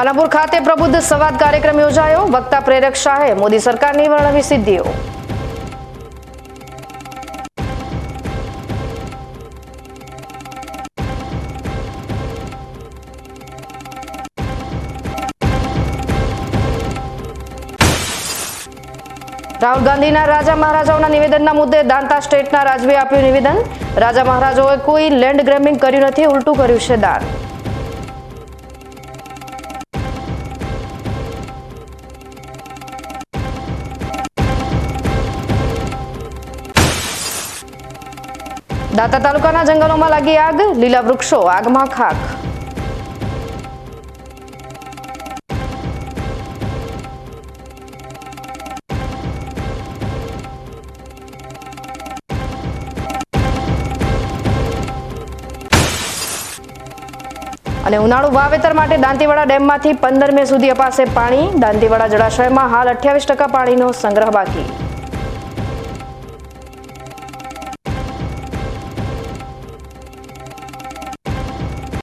પાલનપુર ખાતે પ્રબુદ્ધ સંવાદ કાર્યક્રમ યોજાયો। વક્તા પ્રેરક શાહે મોદી સરકારની વર્ણવી સિદ્ધિઓ। રાહુલ ગાંધીના રાજા મહારાજાઓના નિવેદનના મુદ્દે દાંતા સ્ટેટના રાજવીએ આપ્યું નિવેદન। રાજા મહારાજાઓએ કોઈ લેન્ડ ગ્રેબિંગ કર્યું નથી, ઉલટું કર્યું છે દાન। દાંતા તાલુકાના જંગલોમાં લાગી આગ, લીલા વૃક્ષો આગમાં ખાખ। અને ઉનાળુ વાવેતર માટે દાંતીવાડા ડેમમાંથી 15 મે સુધી અપાશે પાણી। દાંતીવાડા જળાશયમાં હાલ 28% પાણીનો સંગ્રહ બાકી।